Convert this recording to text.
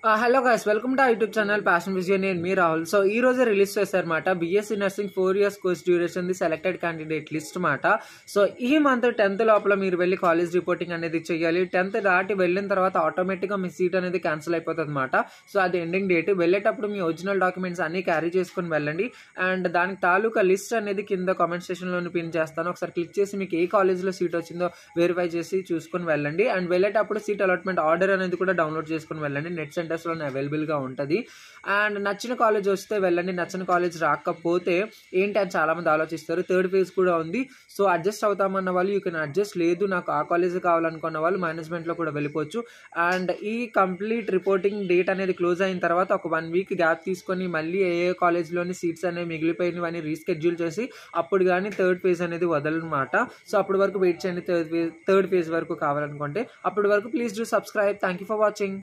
Hello guys, welcome to YouTube channel passion vision. నేను మీ Rahul. So ఈ రోజే రిలీజ్ చేశారన్నమాట BSc nursing 4 years course duration the selected candidate list మాట. So ఈ month 10th లోపల మీరు వెళ్ళి కాలేజ్ రిపోర్టింగ్ అనేది చేయాలి. 10th దాటి వెళ్ళిన తర్వాత ఆటోమేటిక్గా మీ సీట్ అనేది క్యాన్సిల్ అయిపోతుంది అనమాట. సో అది ఎండింగ్ డేట్. వెళ్ళేటప్పుడు మీ ఒరిజినల్ డాక్యుమెంట్స్ అన్ని క్యారీ చేసుకుని వెళ్ళండి. అండ్ దానికి తాలూకా లిస్ట్ అనేది కింద కామెంట్ సెక్షన్లో పిన్ చేస్తాను. ఒకసారి క్లిక్ చేసి మీకు ఏ కాలేజ్లో సీట్ వచ్చిందో వెరిఫై చేసి చూసుకొని వెళ్ళండి. అండ్ వెళ్ళేటప్పుడు సీట్ అలాట్మెంట్ ఆర్డర్ అనేది కూడా డౌన్లోడ్ చేసుకుని వెళ్ళండి. నెట్ సెంటర్స్లోనే అవైలబుల్గా ఉంటుంది. అండ్ నచ్చిన కాలేజ్ వస్తే వెళ్ళండి, నచ్చిన కాలేజ్ రాకపోతే ఏంటి అని చాలామంది ఆలోచిస్తారు. థర్డ్ ఫేజ్ కూడా ఉంది. సో అడ్జస్ట్ అవుతామన్న వాళ్ళు యూ కెన్ అడ్జస్ట్, లేదు నాకు ఆ కాలేజ్ కావాలనుకున్న వాళ్ళు మేనేజ్మెంట్లో కూడా వెళ్ళిపోవచ్చు. అండ్ ఈ కంప్లీట్ రిపోర్టింగ్ డేట్ అనేది క్లోజ్ అయిన తర్వాత ఒక 1 week గ్యాప్ తీసుకొని మళ్ళీ ఏ కాలేజ్లోని సీట్స్ అనేవి మిగిలిపోయినవని రీస్కెడ్యూల్ చేసి అప్పుడు కానీ థర్డ్ ఫేజ్ అనేది వదలనమాట. సో అప్పటి వరకు వెయిట్ చేయండి. థర్డ్ ఫేజ్ వరకు కావాలనుకుంటే. అప్పటి వరకు please do subscribe. Thank you for watching.